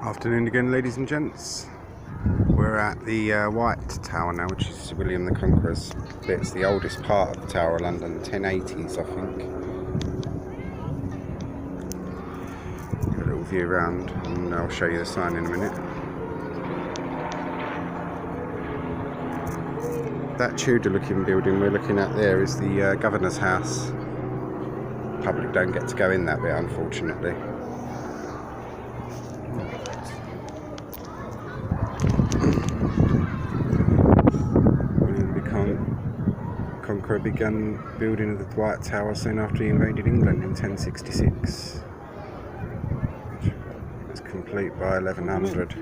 Afternoon again, ladies and gents. We're at the White Tower now, which is William the Conqueror's. It's the oldest part of the Tower of London, 1080s I think. Get a little view around and I'll show you the sign in a minute. That Tudor looking building we're looking at there is the Governor's house. Public don't get to go in that bit, unfortunately. Conqueror began building of the White Tower soon after he invaded England in 1066. It was complete by 1100.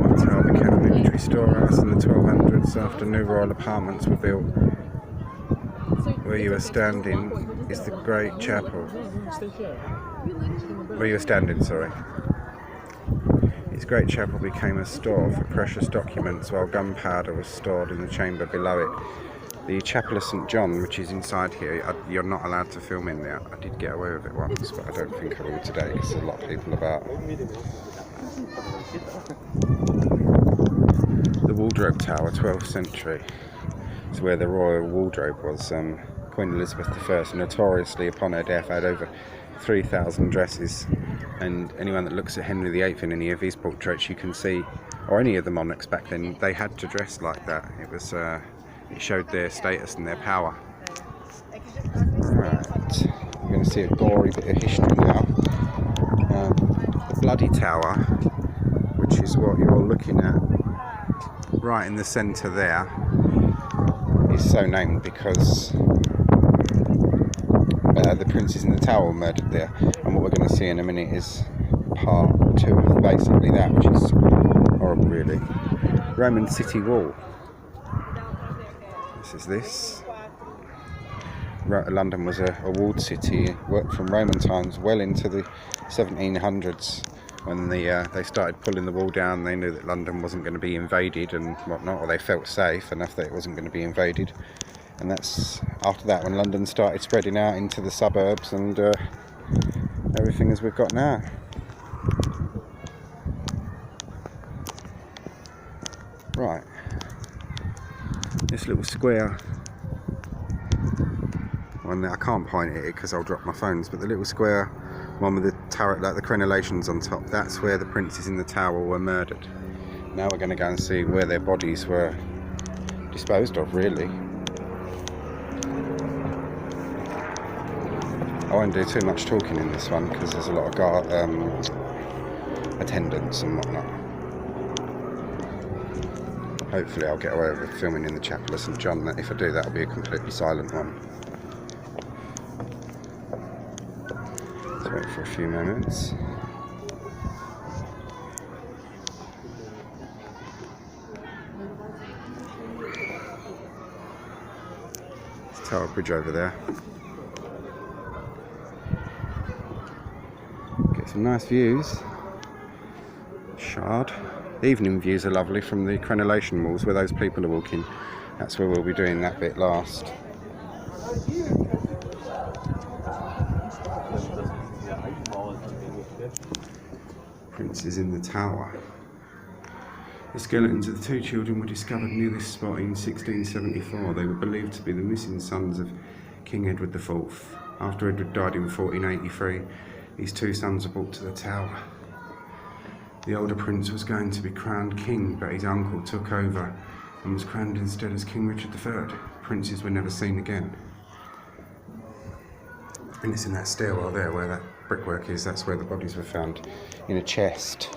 White Tower became a military storehouse in the 1200s after new royal apartments were built. Where you are standing is the Great Chapel. Where you are standing, sorry. This great chapel became a store for precious documents while gunpowder was stored in the chamber below it. The Chapel of St John, which is inside here, you're not allowed to film in there. I did get away with it once, but I don't think I will today because there's a lot of people about. The Wardrobe Tower, 12th century. It's where the royal wardrobe was. Queen Elizabeth I, notoriously upon her death, had over 3,000 dresses, and anyone that looks at Henry VIII in any of his portraits, you can see, or any of the monarchs back then, they had to dress like that. It was, it showed their status and their power. Right, we're going to see a gory bit of history now. The Bloody Tower, which is what you're looking at right in the centre there, is so named because the princes in the tower were murdered there, and what we're going to see in a minute is part 2 of basically that, which is horrible really. Roman city wall. This. London was a walled city, worked from Roman times well into the 1700s. When they started pulling the wall down, they knew that London wasn't going to be invaded and whatnot, or they felt safe enough that it wasn't going to be invaded. And that's after that when London started spreading out into the suburbs and everything as we've got now. Right, this little square, one I can't point at it because I'll drop my phones, but the little square one with the turret, like the crenellations on top, that's where the princes in the tower were murdered. Now we're going to go and see where their bodies were disposed of, really. I won't do too much talking in this one because there's a lot of guard, attendants and whatnot. Hopefully I'll get away with filming in the Chapel of St John. If I do, that'll be a completely silent one. Let's wait for a few moments. There's Tower Bridge over there. Some nice views. Shard. The evening views are lovely from the crenellation walls where those people are walking. That's where we'll be doing that bit last. Princes in the Tower. The skeletons of the 2 children were discovered near this spot in 1674. They were believed to be the missing sons of King Edward IV. After Edward died in 1483, his 2 sons were brought to the tower. The older prince was going to be crowned king, but his uncle took over and was crowned instead as King Richard III. Princes were never seen again. And it's in that stairwell there where that brickwork is, that's where the bodies were found, in a chest.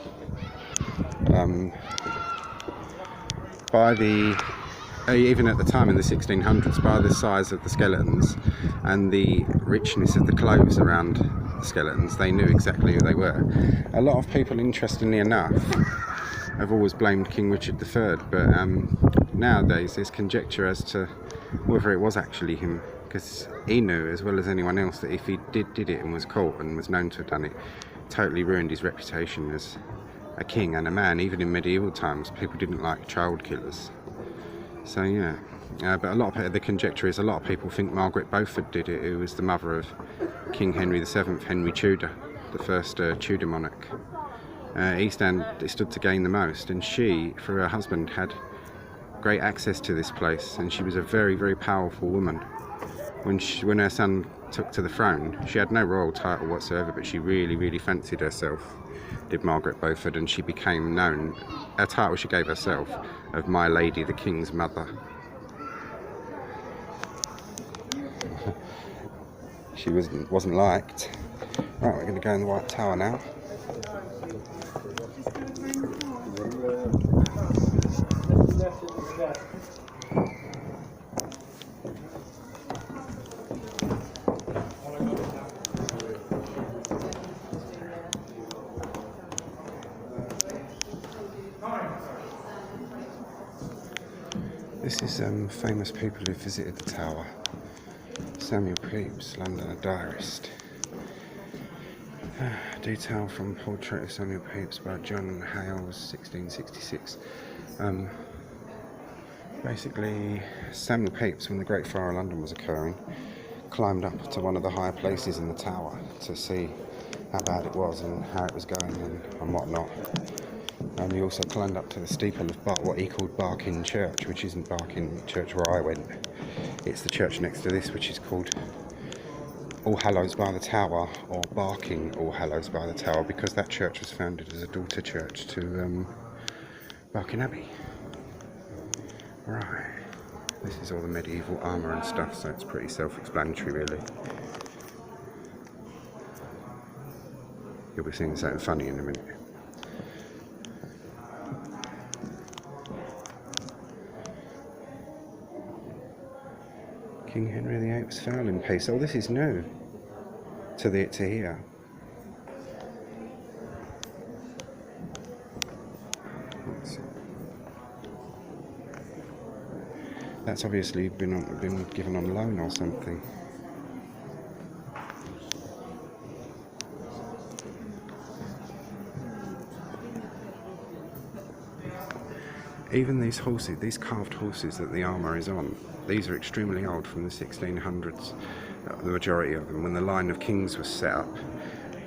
Even at the time in the 1600s, by the size of the skeletons and the richness of the clothes around the skeletons, they knew exactly who they were. A lot of people, interestingly enough, have always blamed King Richard III, but nowadays there's conjecture as to whether it was actually him, because he knew as well as anyone else that if he did it and was caught and was known to have done it, totally ruined his reputation as a king and a man. Even in medieval times, people didn't like child killers. So yeah, but a lot of the conjecture is a lot of people think Margaret Beaufort did it, who was the mother of King Henry VII, Henry Tudor, the first Tudor monarch. He stood to gain the most, and she, through her husband, had great access to this place, and she was a very, very powerful woman. When her son took to the throne, she had no royal title whatsoever, but she really, really fancied herself, did Margaret Beaufort, and she became known, a title she gave herself, of My Lady the King's Mother. She wasn't liked. Right, we're going to go in the White Tower now. This is famous people who visited the tower. Samuel Pepys, Londoner diarist. Detail from Portrait of Samuel Pepys by John Hallows, 1666. Basically, Samuel Pepys, when the Great Fire of London was occurring, climbed up to one of the higher places in the tower to see how bad it was and how it was going and whatnot. And he also climbed up to the steeple of what he called Barking Church, which isn't Barking Church where I went. It's the church next to this, which is called All Hallows by the Tower, or Barking All Hallows by the Tower, because that church was founded as a daughter church to Barking Abbey. Right, this is all the medieval armour and stuff, so it's pretty self-explanatory really. You'll be seeing something funny in a minute. King Henry VIII's fowling piece. Oh, this is new to here. That's obviously been given on loan or something. Even these horses, these carved horses that the armour is on, these are extremely old, from the 1600s, the majority of them, when the line of kings was set up.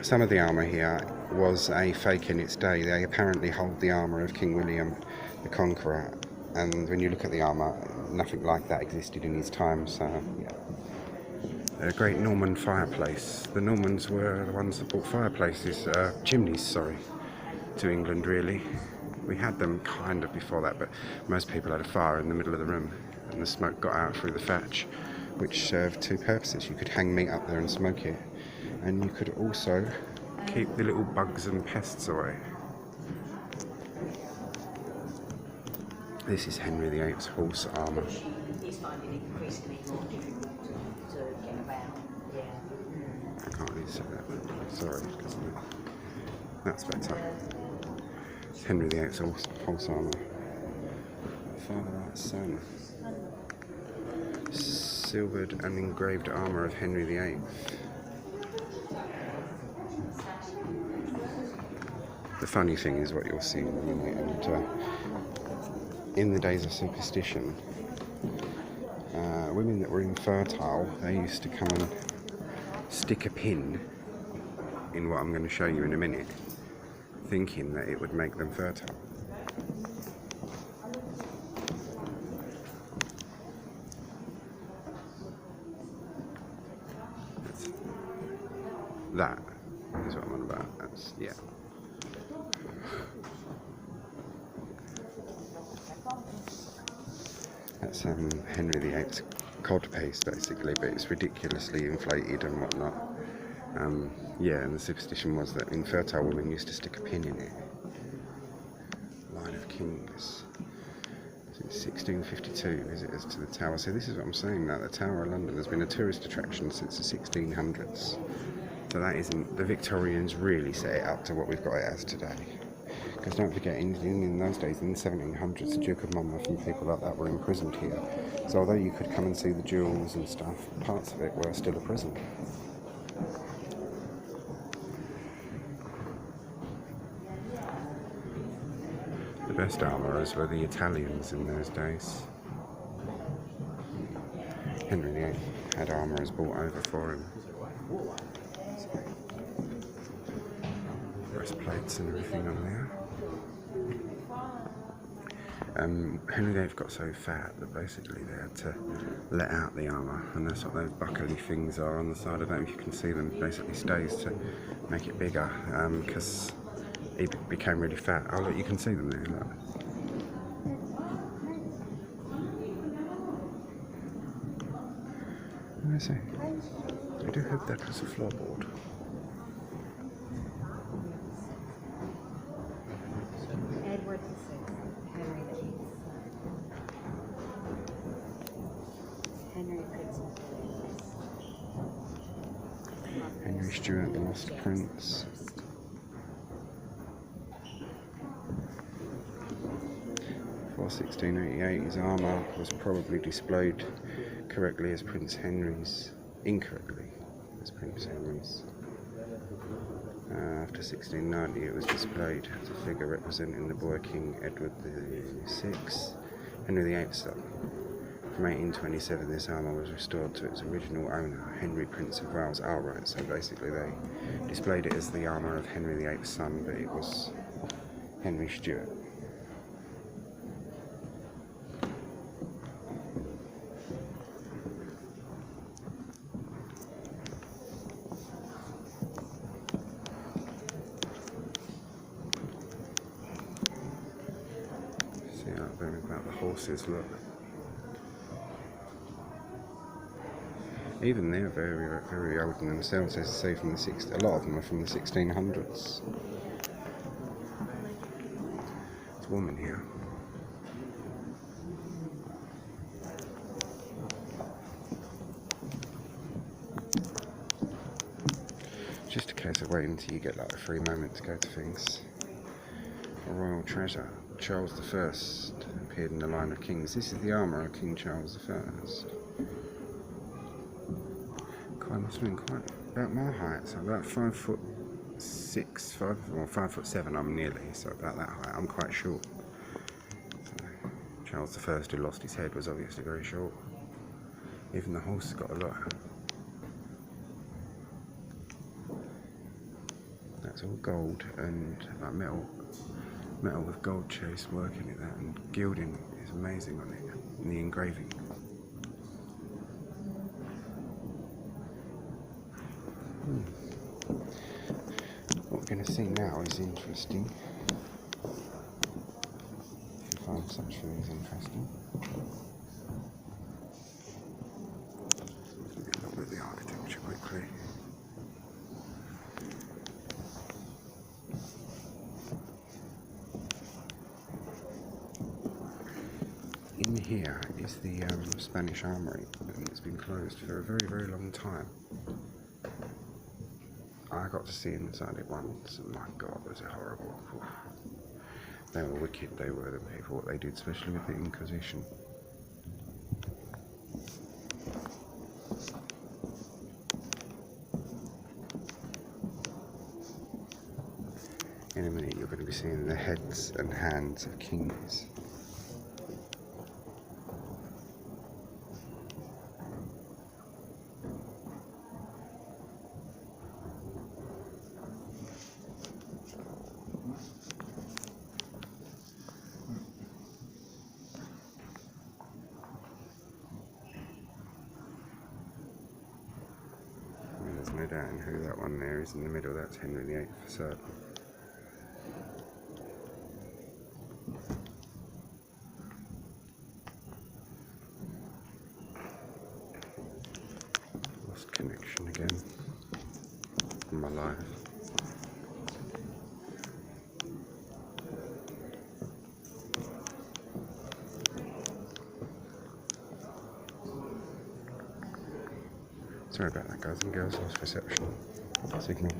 Some of the armour here was a fake in its day. They apparently hold the armour of King William the Conqueror, and when you look at the armour, nothing like that existed in his time, so yeah. A great Norman fireplace. The Normans were the ones that brought fireplaces, chimneys, to England really. We had them kind of before that, but most people had a fire in the middle of the room and the smoke got out through the thatch, which served two purposes. You could hang meat up there and smoke it, and you could also keep the little bugs and pests away. This is Henry VIII's horse armour. He's finding it increasingly more difficult to get around. Yeah. I can't really see that. Sorry, that's better. Henry VIII's horse armour. Father, right, son. Silvered and engraved armour of Henry VIII. The funny thing is what you'll see in a minute, and in the days of superstition, women that were infertile, they used to come and stick a pin in what I'm going to show you in a minute, thinking that it would make them fertile. That is what I'm on about. That's, yeah. That's Henry VIII's codpiece basically, but it's ridiculously inflated and whatnot. Yeah, and the superstition was that infertile women used to stick a pin in it. Line of Kings. Since 1652, visitors to the Tower. So this is what I'm saying now, the Tower of London has been a tourist attraction since the 1600s. So that isn't, the Victorians really set it up to what we've got it as today. Because don't forget, in those days, in the 1700s, the Duke of Monmouth and people like that were imprisoned here. So although you could come and see the jewels and stuff, parts of it were still a prison. The best armourers were the Italians in those days. Henry VIII had armourers brought over for him. Breastplates and everything on there. Henry VIII got so fat that basically they had to let out the armour, and that's what those buckly things are on the side of them. You can see them basically stays to make it bigger, because he became really fat. Oh look, you can see them there. Look. Let me see. They do have that as a floorboard. Edward VI, Henry VIII. Henry Prince of Wales. Henry Stuart, the Lost Prince. For 1688, his armour was probably displayed correctly as Prince Henry's, incorrectly as Prince Henry's. After 1690, it was displayed as a figure representing the boy King Edward VI, Henry VIII's son. From 1827, this armour was restored to its original owner, Henry Prince of Wales outright. So basically, they displayed it as the armour of Henry VIII's son, but it was Henry Stuart. See how about the horses look. Even they're very, very old in themselves, as I say, from the a lot of them are from the 1600s. It's warm in here. Just a case of waiting until you get like a free moment to go to things. A royal treasure. Charles I appeared in the line of kings. This is the armour of King Charles I. Must have been quite about my height, so about 5'6", 5'7". I'm nearly, so about that height. I'm quite short. So, Charles I, who lost his head, was obviously very short. Even the horse has got a lot. That's all gold and like metal with gold chase working in that, and gilding is amazing on it, and the engraving. What we're going to see now is interesting. If you find such things interesting. Let me look at the architecture quickly. In here is the Spanish armory, and it's been closed for a very, very long time. I got to see inside it once, and my God, was it horrible. They were wicked, they were, the people, what they did, especially with the Inquisition. In a minute you're going to be seeing the heads and hands of kings. There's no doubt in who that one there is in the middle. That's Henry VIII for certain. Lost connection again in my life. Sorry about that, guys and girls, lost reception signal.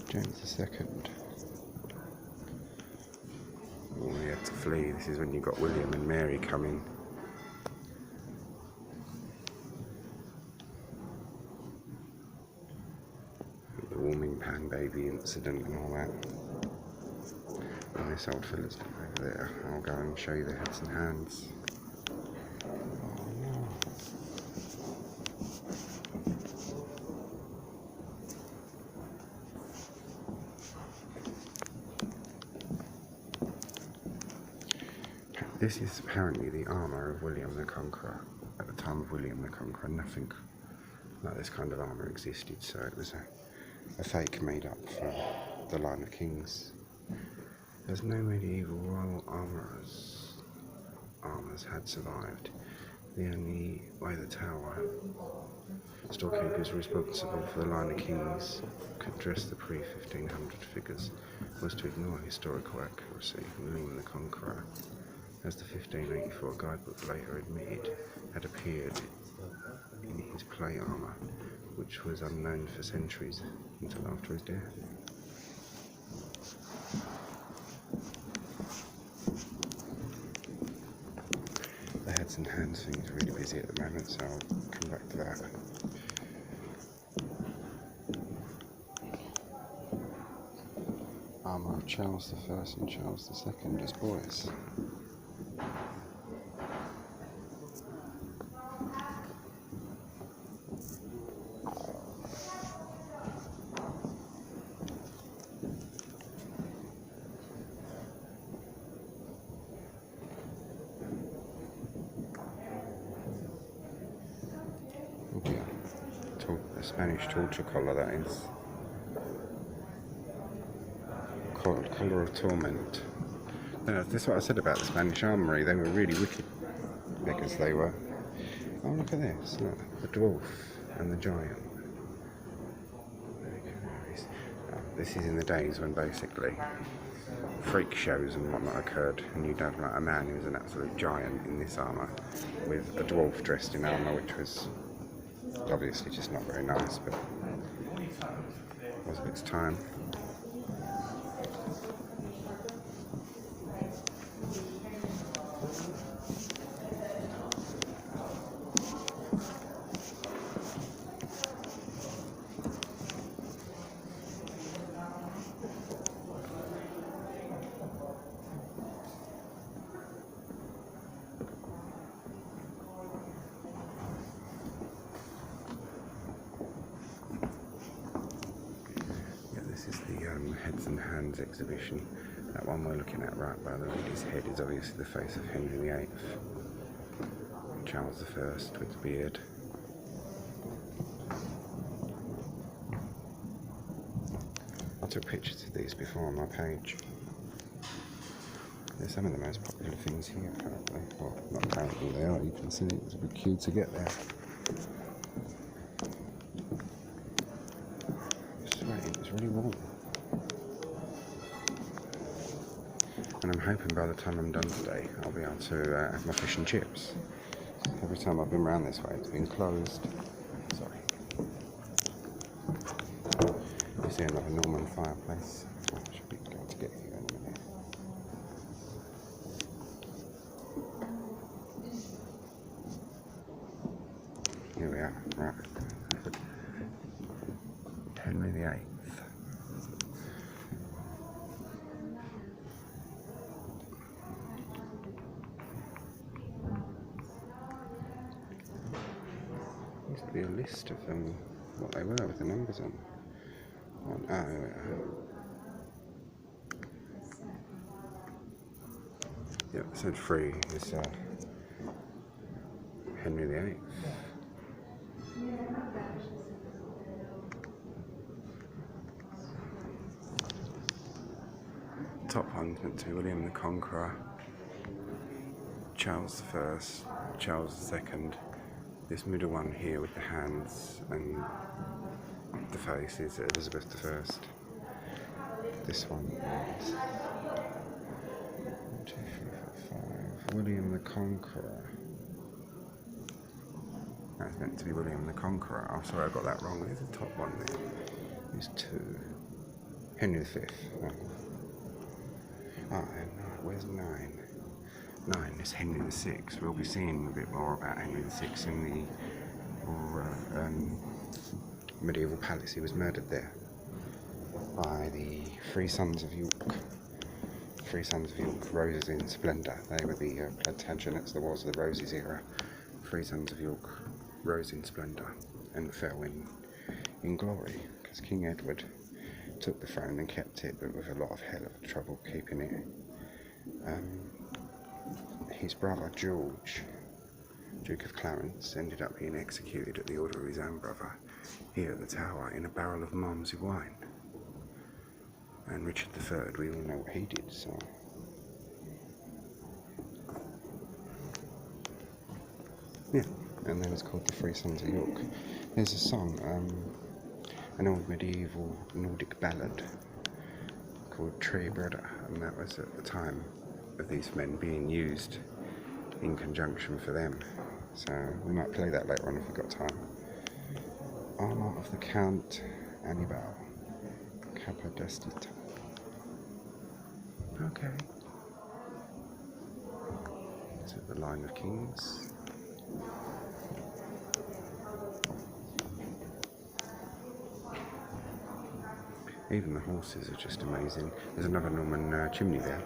James II. Oh, he had to flee. This is when you got William and Mary coming. baby incident and all that. And this old fella's over there. I'll go and show you the heads and hands. Oh no. This is apparently the armour of William the Conqueror. At the time of William the Conqueror, nothing like this kind of armour existed, so it was a fake made up for the line of kings. There's no medieval royal armours had survived. The only way the tower storekeepers responsible for the line of kings could dress the pre-1500 figures was to ignore historical accuracy. William the Conqueror, as the 1584 guidebook later admitted, had appeared in his plate armour, which was unknown for centuries until after his death. The heads and hands thing is really busy at the moment, so I'll come back to that. Armour of Charles I and Charles II as boys. A Spanish torture collar, that is. Collar of torment. No, that's what I said about the Spanish armoury. They were really wicked beggars, they were. Oh, look at this. Look, the dwarf and the giant. This is in the days when basically freak shows and whatnot occurred, and you'd have like a man who was an absolute giant in this armour with a dwarf dressed in armour, which was obviously just not very nice, but it was of its time. This is the Heads and Hands exhibition. That one we're looking at right by the lady's head is obviously the face of Henry VIII. Charles I with the beard. I took pictures of these before on my page. They're some of the most popular things here apparently. Well, not apparently they are, you can see it's a bit cute to get there. It's really warm. And I'm hoping by the time I'm done today, I'll be able to have my fish and chips. Every time I've been around this way, it's been closed. Sorry. You see another Norman fireplace. I should be able to get here in a minute. Here we are, right. Henry VIII. Used to be a list of them, what they were with the numbers on. Ah, there we are. Yep, episode 3 is Henry VIII. Top one's meant to be William the Conqueror, Charles I, Charles II. This middle one here with the hands and the face is Elizabeth I. This one is 1, 2, 3, 4, 5. William the Conqueror. That's meant to be William the Conqueror. Oh, sorry, I got that wrong. There's the top one there. There's 2. Henry V. Oh, where's 9? 9 is Henry VI. We'll be seeing a bit more about Henry VI in the medieval palace. He was murdered there. by the Three Sons of York. Three Sons of York, Roses in Splendour. They were the Plantagenets, the Wars of the Roses era. Three Sons of York rose in splendour and fell in glory, because King Edward took the throne and kept it, but with a lot of hell of trouble keeping it. His brother George, Duke of Clarence, ended up being executed at the order of his own brother here at the Tower in a barrel of Malmsey wine. And Richard III, we all know what he did, so... yeah, and then it's called the Three Sons of York. There's a song, an old medieval Nordic ballad called Tree Brother, and that was at the time of these men being used in conjunction for them. So we might play that later on if we've got time. Armour of the Count Annibal, Capodestita. Okay. So the line of kings. Even the horses are just amazing. There's another Norman chimney there.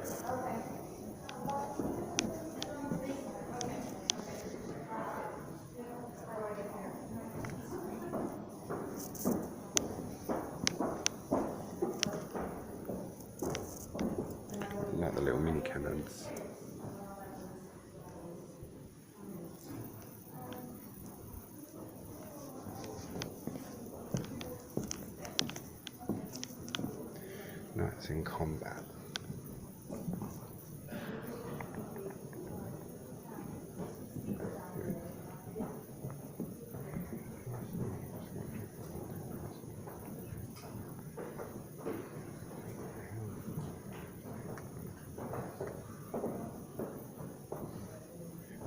Like the little mini cannons. Knights in combat.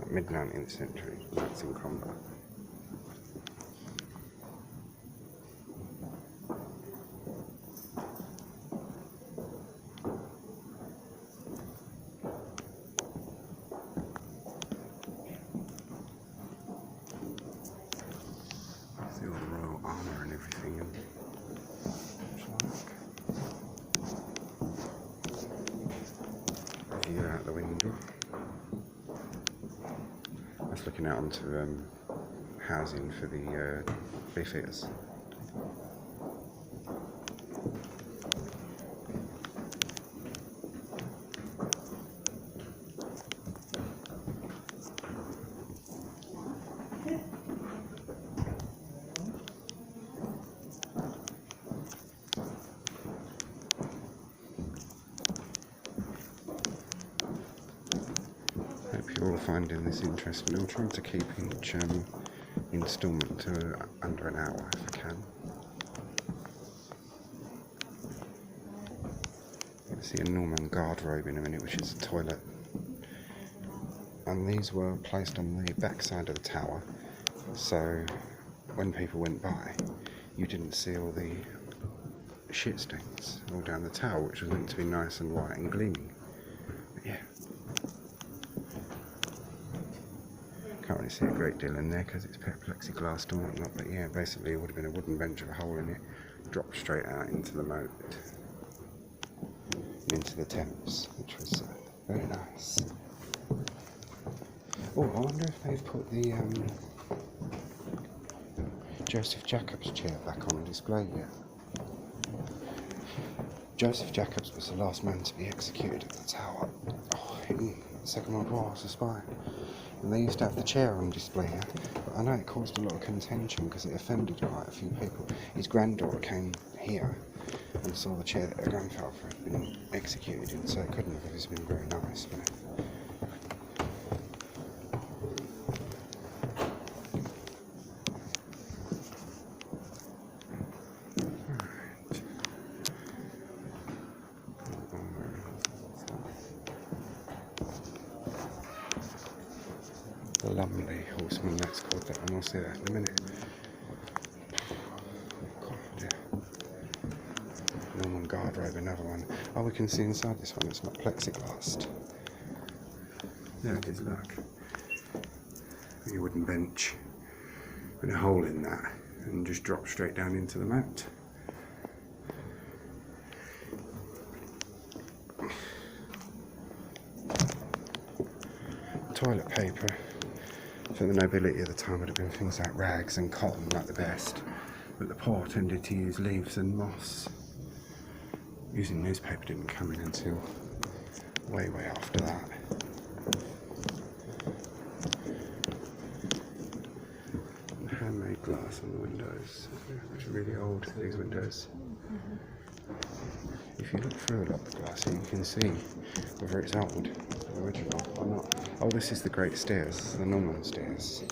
Mid-19th century, knights in combat. See all the royal armour and everything. And view out the window. That's looking out onto housing for the beefeaters. Hope you're all finding this interesting. I'm trying to keep each instalment to under an hour if I can. You can see a Norman garderobe in a minute, which is a toilet. And these were placed on the back side of the tower, so when people went by, you didn't see all the shit stains all down the tower, which was meant to be nice and white and gleaming. But yeah. Can't really see a great deal in there because it's plexiglass and whatnot, but yeah, basically it would have been a wooden bench with a hole in it, dropped straight out into the moat, into the Thames, which was very nice. Oh, I wonder if they've put the Joseph Jacobs chair back on display yet. Joseph Jacobs was the last man to be executed at the Tower in the Second World War as a spy. And they used to have the chair on display here, but I know it caused a lot of contention because it offended quite a few people. His granddaughter came here and saw the chair that her grandfather had been executed in, so it couldn't have always been very nice, but the Lumley horseman, that's called that one. I'll see that in a minute. God, yeah. Norman garderobe, another one. Oh, we can see inside this one, it's not plexiglass. There it is, look. A wooden bench with a hole in that and just drop straight down into the moat. toilet paper for the nobility of the time would have been things like rags and cotton, like the best, but the poor tended to use leaves and moss. Using newspaper didn't come in until way after that. And handmade glass on the windows. It's really old, these windows. If you look through a lot of the glass here, you can see whether it's old, original or not. Oh, this is the Great Stairs, the Norman Stairs.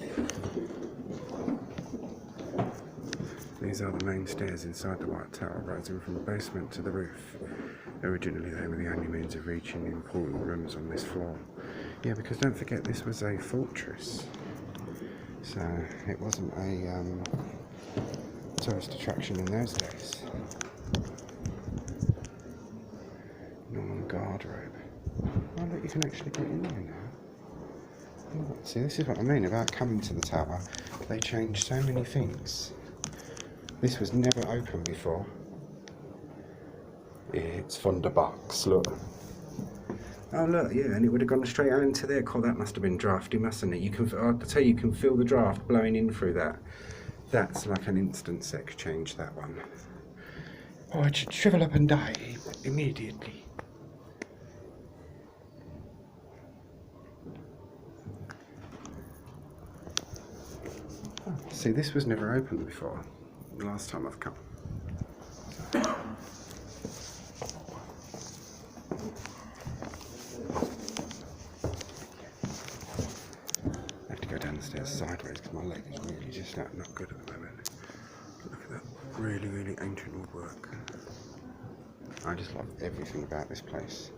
These are the main stairs inside the White Tower, rising from the basement to the roof. Originally they were the only means of reaching important rooms on this floor. Yeah, because don't forget this was a fortress, so it wasn't a tourist attraction in those days. Norman guard robe. Oh look, you can actually get in there now. Oh, see, this is what I mean about coming to the tower. They changed so many things. This was never open before. It's from the box, look. Oh look, yeah, and it would have gone straight out into there. God, that must have been drafty, mustn't it? You can, I tell you, you can feel the draft blowing in through that. That's like an instant sex change, that one. Oh, I should shrivel up and die immediately. Oh, see, this was never opened before. The last time I've come. I have to go down the stairs sideways because my leg is really just not good at the moment. Look at that really ancient woodwork. I just love everything about this place.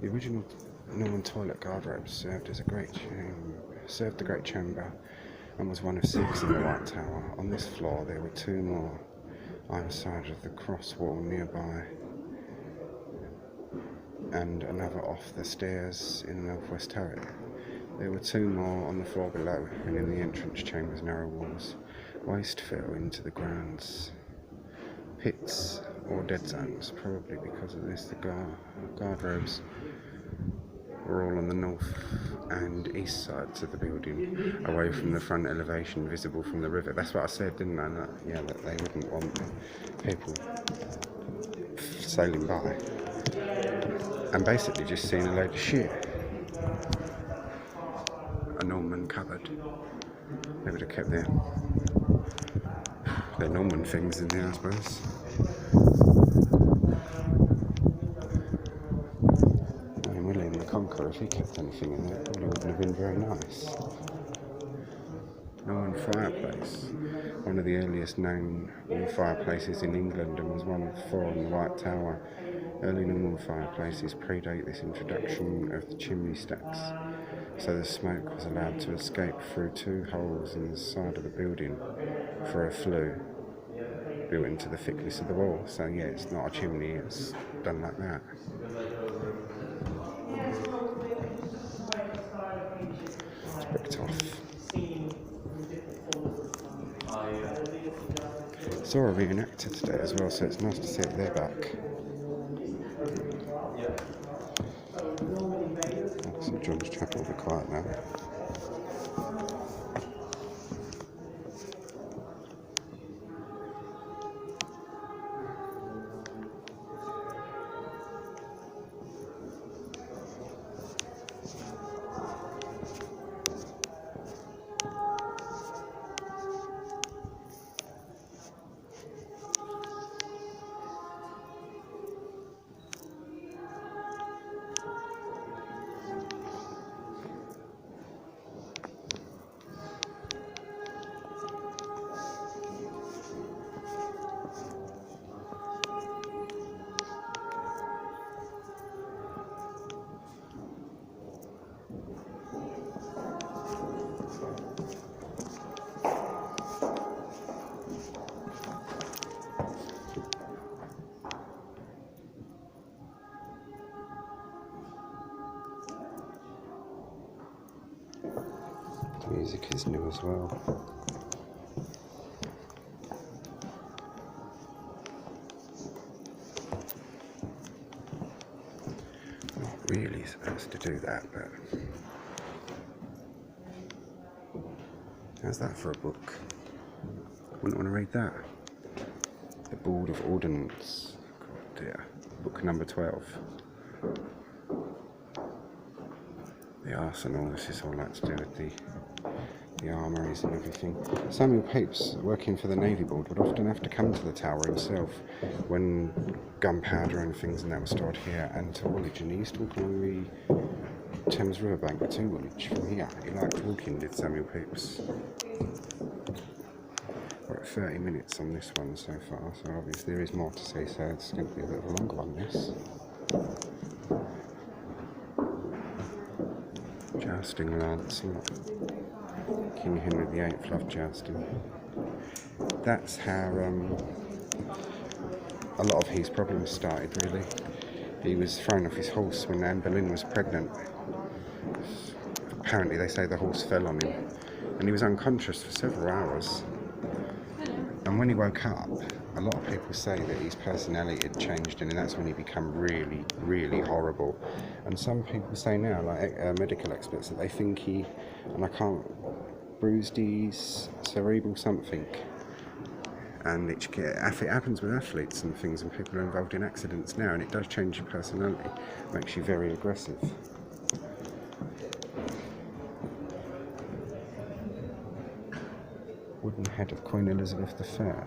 The original Norman toilet guardrobe served the great chamber and was one of 6 in the White Tower. On this floor there were 2 more either side of the cross wall nearby, and another off the stairs in the northwest turret. There were 2 more on the floor below, and in the entrance chamber's narrow walls, waste fill into the grounds. Pits or dead zones, probably because of this. The guardrobes were all on the north and east sides of the building, away from the front elevation visible from the river. That's what I said, didn't I? Yeah, that they wouldn't want people sailing by and basically just seeing a load of shit. A Norman cupboard. They would have kept their Norman things in there, I suppose. And William the Conqueror, if he kept anything in there, it probably wouldn't have been very nice. Norman fireplace. One of the earliest known fireplaces in England, and was one of 4 in the White Tower. Early Norman fireplaces predate this introduction of the chimney stacks, so the smoke was allowed to escape through 2 holes in the side of the building for a flue built into the thickness of the wall. So yeah, it's not a chimney, it's done like that. It's bricked off. Saw a reenactor today as well, so it's nice to see it there back. St John's Chapel will be quiet now. The music is new as well. Not really supposed to do that, but How's that for a book? Wouldn't want to read that. The Board of Ordinance. God dear. Book number 12. The arsenal. This is all that to do with the armories and everything. Samuel Pepys, working for the Navy Board, would often have to come to the tower himself when gunpowder and things and that were stored here and to Woolwich. And he used to walk along the Thames riverbank to Woolwich from here. He liked walking, did Samuel Pepys. We're at 30 minutes on this one so far, so obviously there is more to say, so it's going to be a bit of a longer one, this. Jousting lance. King Henry VIII loved jousting. That's how a lot of his problems started, really. He was thrown off his horse when Anne Boleyn was pregnant. Apparently they say the horse fell on him and he was unconscious for several hours. And when he woke up, a lot of people say that his personality had changed and that's when he became really, really horrible. And some people say now, like medical experts, that they think he, and I can't, bruised his cerebral something. And it happens with athletes and things, and people are involved in accidents now, and it does change your personality, makes you very aggressive. Wooden head of Queen Elizabeth I.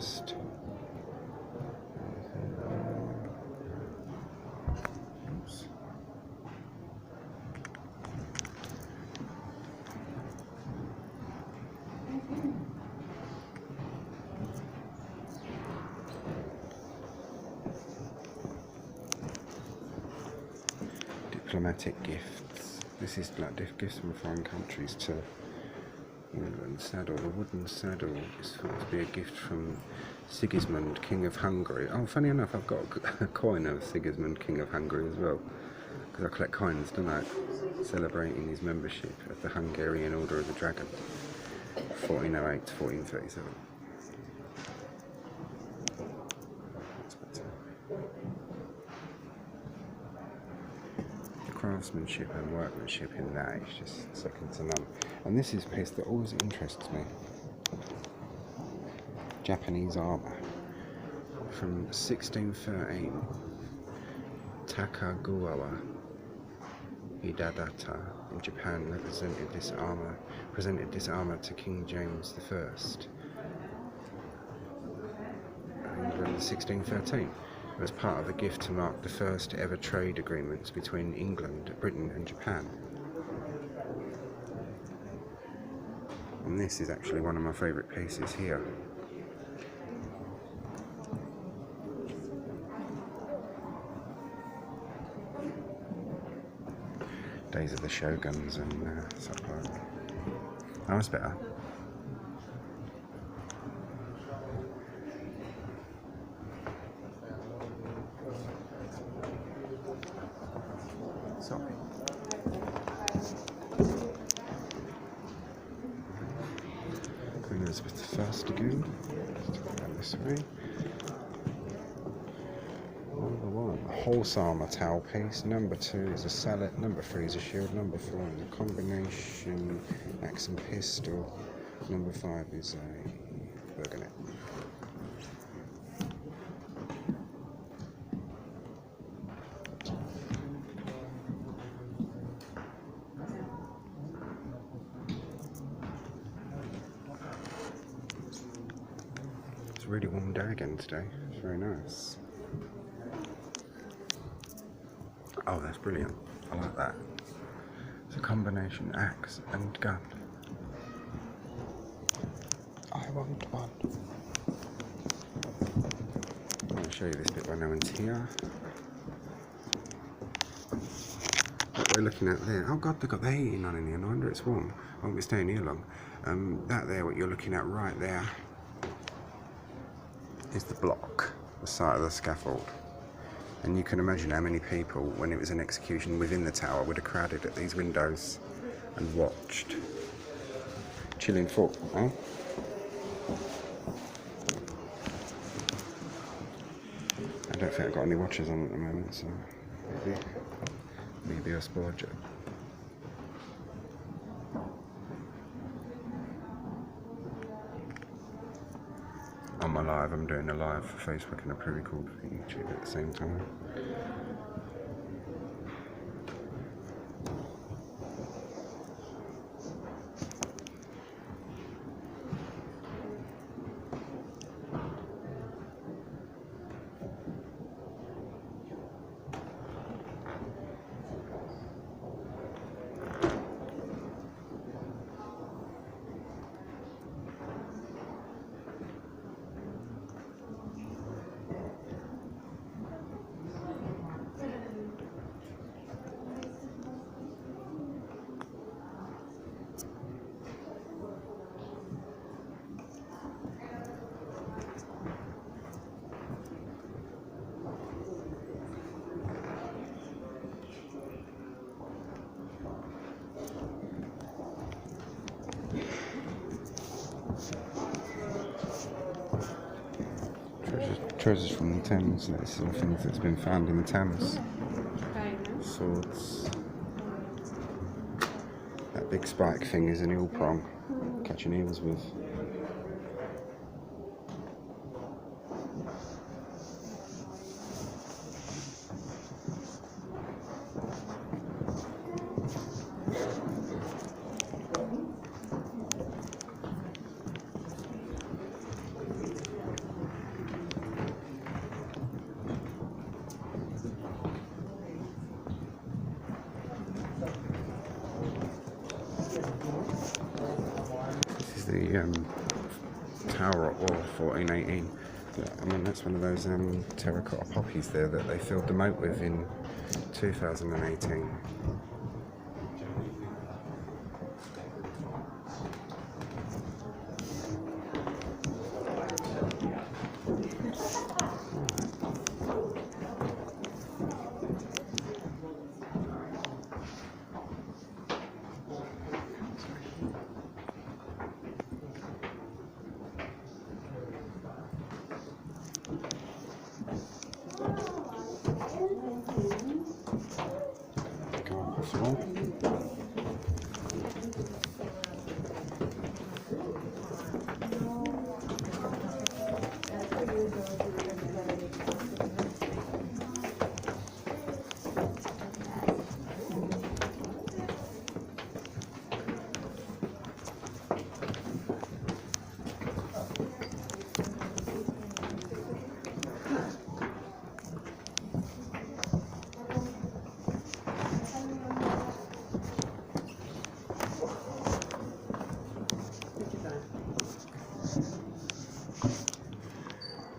Diplomatic gifts. This is like gifts from foreign countries to England. Saddle. The wooden saddle is thought to be a gift from Sigismund, King of Hungary. Oh, funny enough, I've got a coin of Sigismund, King of Hungary as well, because I collect coins, don't I? Celebrating his membership of the Hungarian Order of the Dragon, 1408 to 1437. Craftsmanship and workmanship in that is just second to none. And this is a piece that always interests me. Japanese armour from 1613. Takagawa Hidadata in Japan presented this armour to King James I. England 1613. It was part of a gift to mark the first ever trade agreements between England, Britain and Japan. And this is actually one of my favourite pieces here. Days of the Shoguns and stuff like that. Oh, that's better. Sorry. Queen Elizabeth I again. Let's take that this way. Number 1, a horse armour towel piece. Number 2 is a sallet. Number 3 is a shield. Number 4 is a combination axe and pistol. Number 5 is a burgonet. It's a really warm day again today. It's very nice. Oh, that's brilliant. I like that. It's a combination axe and gun. I want one. I'll show you this bit when no one's here. What we're looking at there. Oh God, they've got the heating on in here. No wonder it's warm. I won't be staying here long. That there, what you're looking at right there, is the block, the side of the scaffold. And you can imagine how many people, when it was an execution within the tower, would have crowded at these windows and watched. Chilling foot, eh? I don't think I've got any watchers on at the moment, so maybe I'll splurge it. my live. I'm doing a live for Facebook and a pre-record for YouTube at the same time. Treasures from the Thames. This is all things that's been found in the Thames. Swords. That big spike thing is an eel prong. Catching eels with. The tower at War 1418. I mean, that's one of those terracotta poppies there that they filled the moat with in 2018.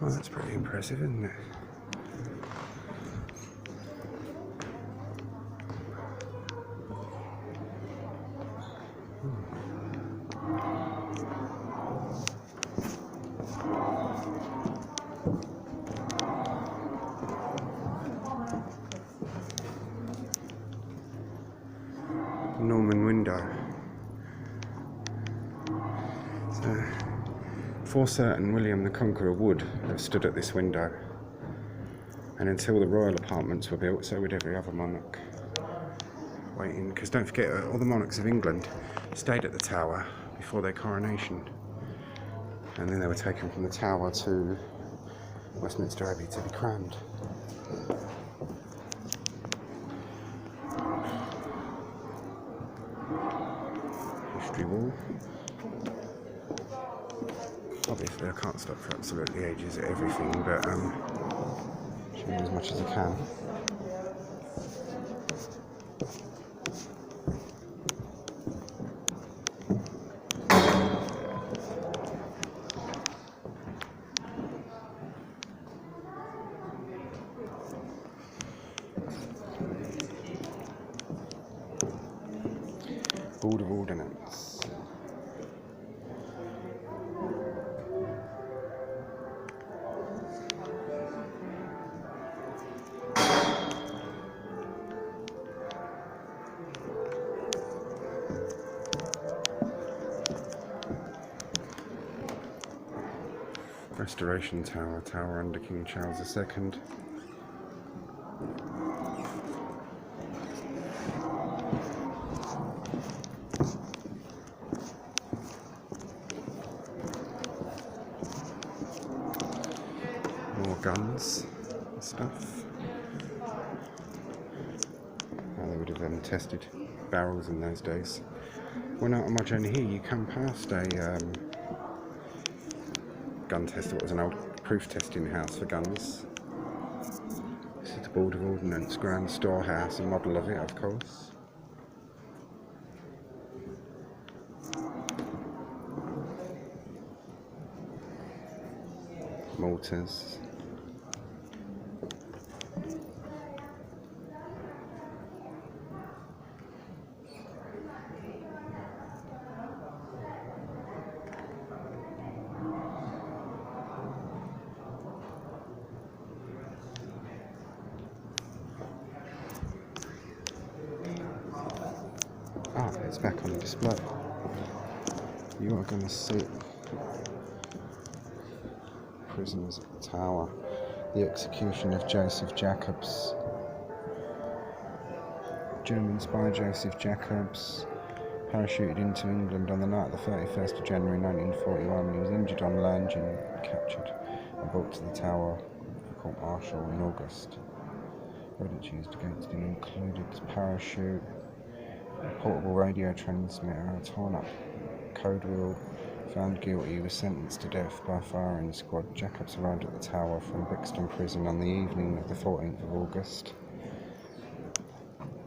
Well, that's pretty impressive, isn't it? Norman window. So, for certain, William the Conqueror would have stood at this window, and until the royal apartments were built, so would every other monarch. Waiting, because don't forget, all the monarchs of England stayed at the Tower before their coronation, and then they were taken from the Tower to Westminster Abbey to be crowned. History wall. Obviously I can't stop for absolutely ages at everything, but show you as much as I can. Board of Ordinance. Restoration Tower, tower under King Charles II. guns and stuff. How they would have tested barrels in those days. When out on my journey here, you come past a gun tester. It was an old proof testing house for guns. This is the Board of Ordinance Grand Storehouse, a model of it, of course. Mortars. Ah, it's back on display. You are going to see Prisoners at the Tower. The execution of Joseph Jacobs. German spy Joseph Jacobs parachuted into England on the night of the 31st of January 1941. He was injured on landing, captured and brought to the Tower for court-martial in August. Evidence used against him included his parachute, a portable radio transmitter, a torn-up code wheel. Found guilty, he was sentenced to death by firing squad. Jacobs arrived at the Tower from Brixton Prison on the evening of the 14th of August.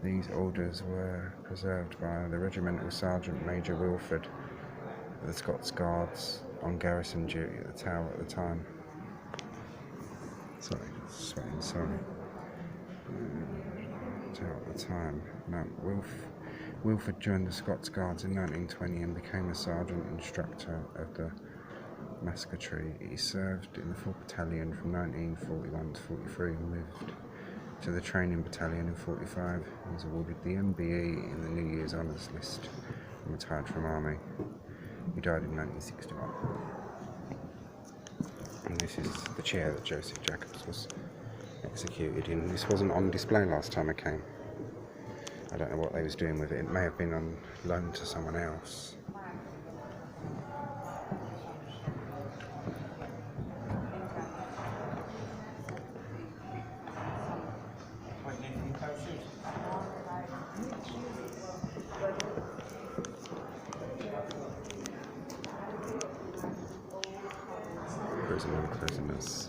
These orders were preserved by the Regimental Sergeant Major Wilford of the Scots Guards on garrison duty at the Tower at the time. Sorry. Tower at the time. No, Wilford joined the Scots Guards in 1920 and became a sergeant instructor of the musketry. He served in the 4th Battalion from 1941 to 43 and moved to the training battalion in 45. He was awarded the MBE in the New Year's Honours List and retired from Army. He died in 1961. And this is the chair that Joseph Jacobs was executed in. This wasn't on display last time I came. I don't know what they was doing with it. It may have been on loan to someone else. Prisoners.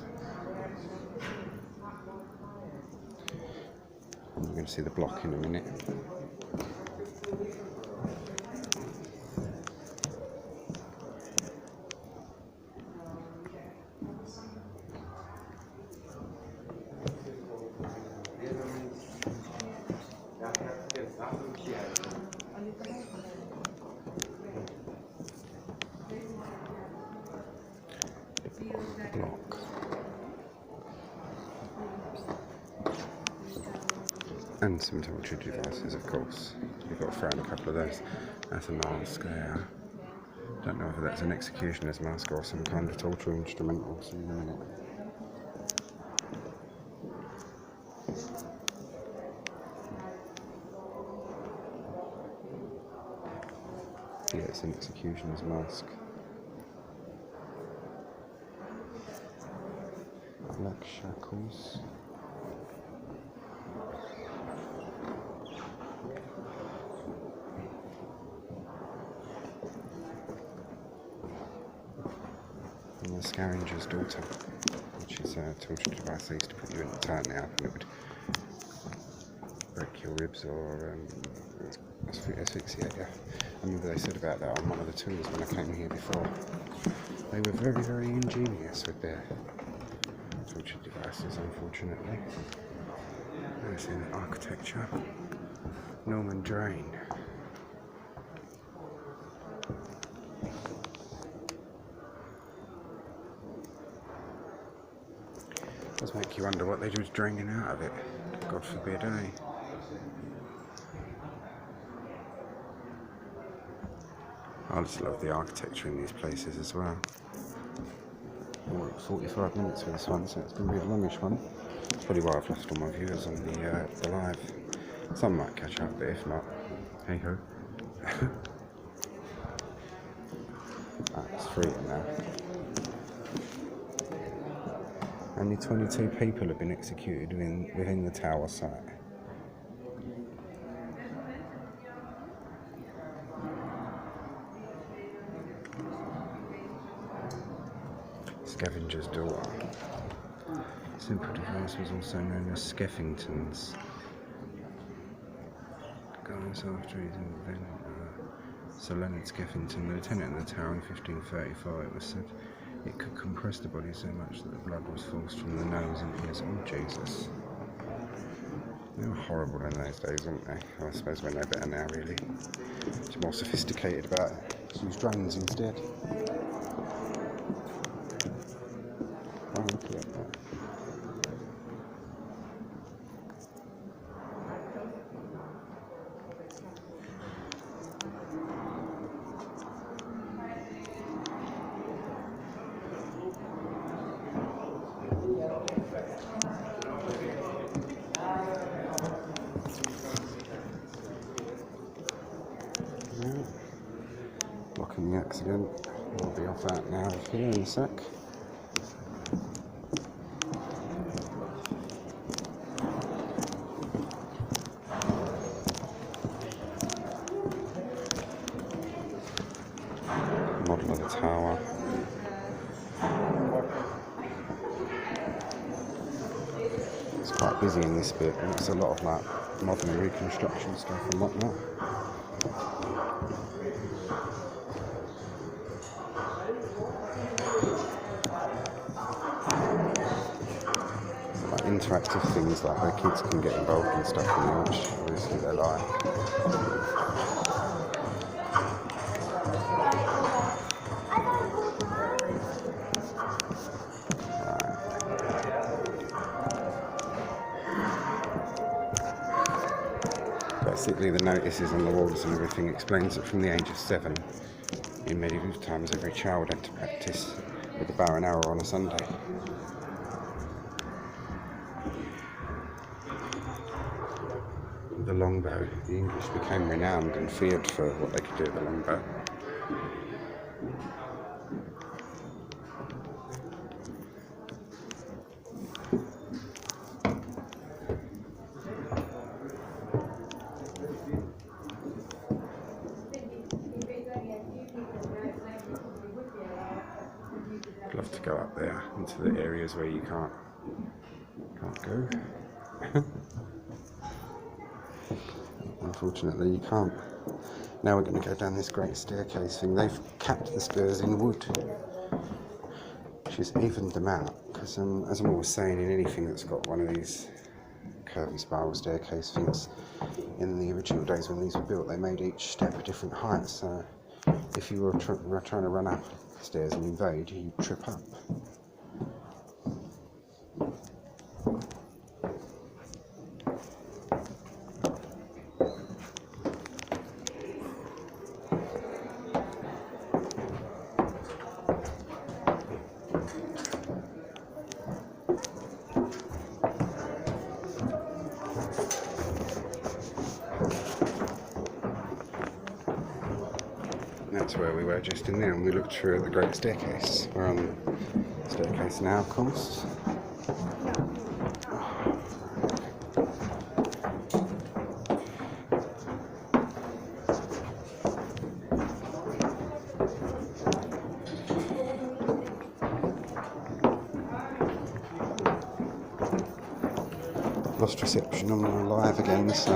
You're going to see the block in a minute. Block. And some torture devices, of course. You've got to throw in a couple of those. That's a mask there. Don't know whether that's an executioner's mask or some kind of torture instrument. We'll see in a minute. Yeah, it's an executioner's mask. Black shackles. And the Scavenger's Daughter, which is a torture device they used to put you in the tightening up and it would break your ribs or asphyxiate you. I remember they said about that on one of the tours when I came here before. They were very, very ingenious with their torture devices, unfortunately. There's in architecture. Norman Drain. Does make you wonder what they was draining out of it. God forbid, eh? I just love the architecture in these places as well. We're at 45 minutes for this one, so it's going to be a longish one. That's probably why I've lost all my viewers on the live. Some might catch up, but if not, hey ho. It's free now. Only 22 people have been executed within the tower site. Scavenger's daughter. Simple device was also known as Skeffingtons. Guys, after his invention, Sir Leonard Skeffington, lieutenant in the tower in 1535, it was said it could compress the body so much that the blood was forced from the nose and ears. Oh, Jesus. They were horrible in those days, weren't they? Well, I suppose we're no better now, really. It's more sophisticated about it. Let's use drones instead. Oh, look at that. Blocking the accident. We'll be off out now here in a sec. Model of the tower. It's quite busy in this bit, and it's a lot of like modern reconstruction stuff and whatnot. Like interactive things like where kids can get involved in stuff in there, which obviously they like. Basically, the notices on the walls and everything explains that from the age of 7 in medieval times, every child had to practice with a bow and arrow on a Sunday. The longbow. The English became renowned and feared for what they could do with the longbow. I'd love to go up there into the areas where you can't go. Unfortunately, you can't. Now we're going to go down this great staircase thing. They've capped the stairs in wood, which has evened them out. Because as I'm always saying, in anything that's got one of these curvy spiral staircase things, in the original days when these were built, they made each step a different height. So if you were trying to run up the stairs and invade, you'd trip up. That's where we were just in there, and we looked through at the great staircase. We're on the staircase now, of course. Lost reception on the live again, so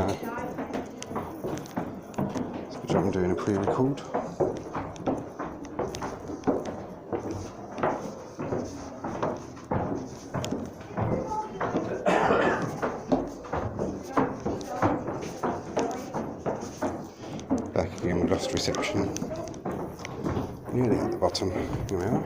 it's a good job I'm doing a pre-record. Back again, we lost reception. Nearly at the bottom. Here we are.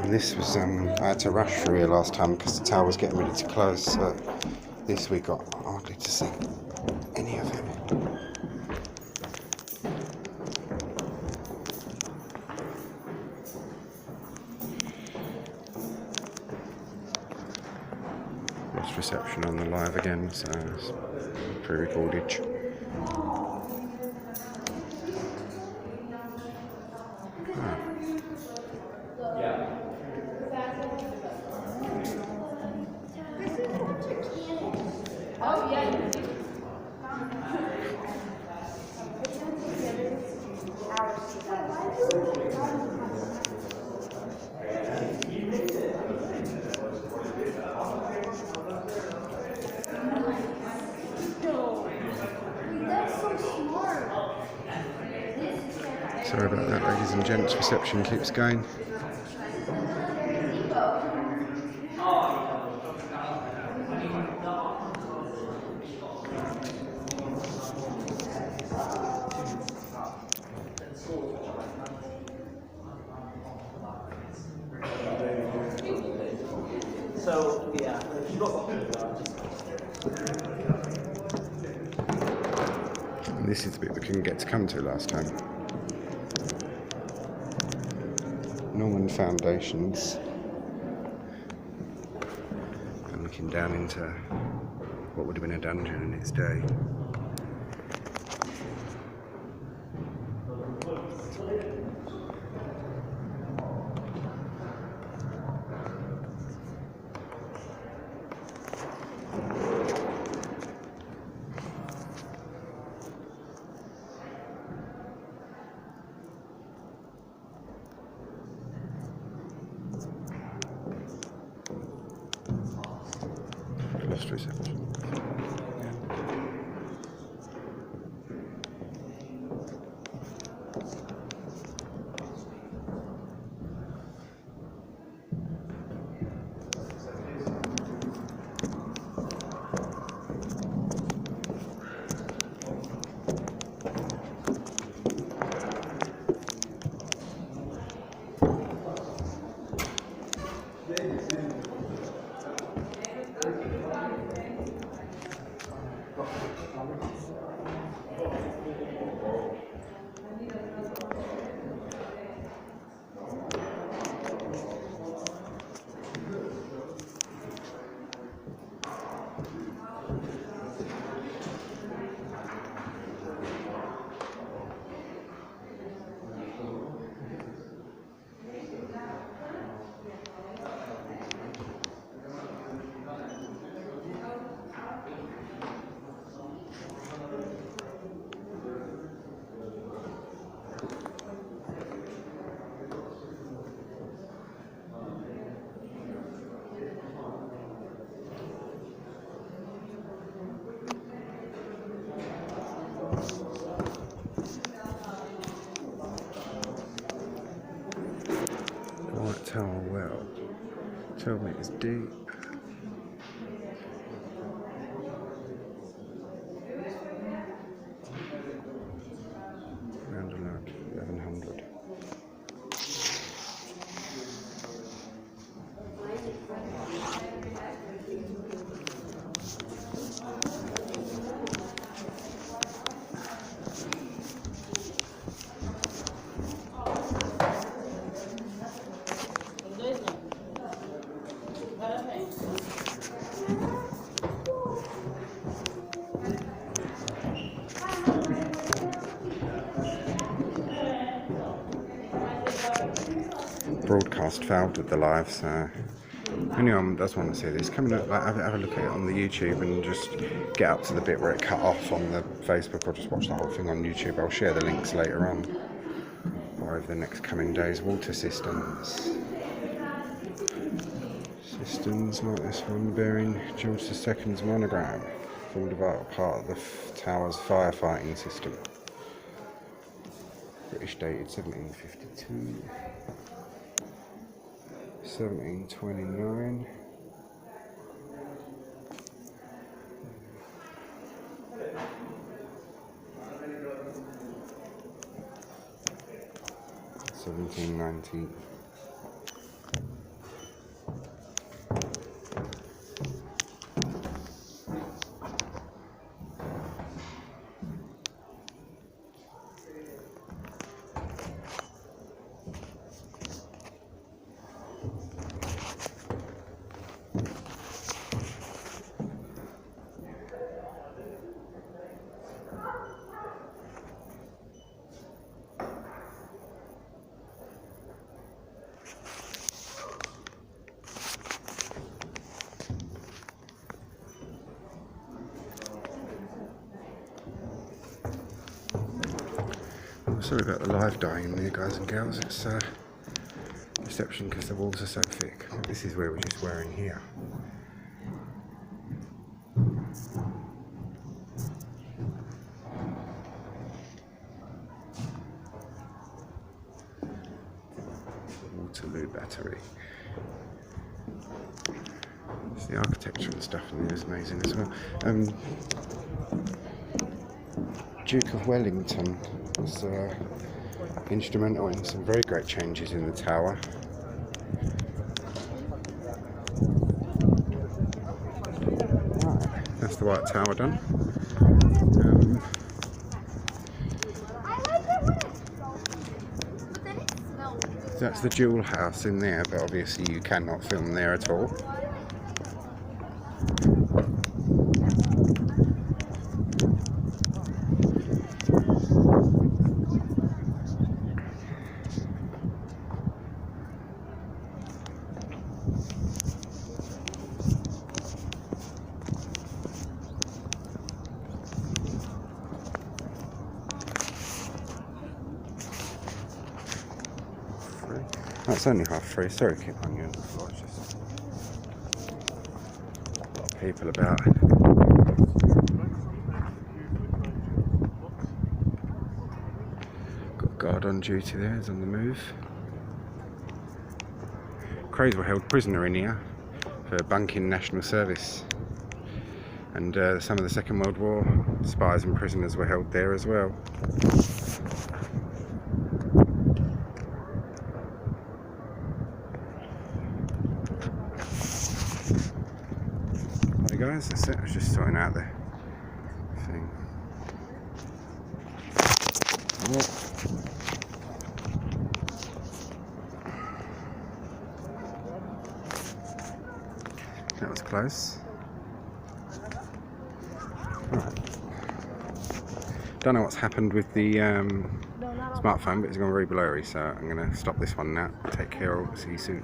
And this was, I had to rush through here last time because the tower was getting ready to close, so this we got hardly to see any of it. Lost reception on the live again, so it's pre-recorded. Sorry about that, ladies and gents, reception keeps going. So, yeah. And this is the bit we couldn't get to come to last time. Norman foundations. And looking down into what would have been a dungeon in its day. Lost reception. White Tower well, 12 metres deep. Round about 1100. Broadcast failed with the live, so if anyone does want to see this, come and have a look at it on the YouTube and just get up to the bit where it cut off on the Facebook, or just watch the whole thing on YouTube. I'll share the links later on or over the next coming days. Water systems. Systems like this one bearing George II's monogram, formed a part of the tower's firefighting system. British dated 1752. 1729. $1719. Sorry about the live dying in there, guys and girls. It's reception because the walls are so thick. This is where we're just wearing here. battery. The architecture and stuff in there is amazing as well. Duke of Wellington was instrumental in some very great changes in the tower. Right, that's the White Tower done. That's the jewel house in there, but obviously you cannot film there at all. Oh, it's only half free. Sorry, keep on you on the floor. It's just a lot of people about. Got a guard on duty there. He's on the move. Crows were held prisoner in here for bunking national service, and some of the Second World War spies and prisoners were held there as well. Guys, that's it. I was just sorting out the thing. That was close. Right. Don't know what's happened with the smartphone, but it's gone very blurry, so I'm going to stop this one now. Take care, all. See you soon.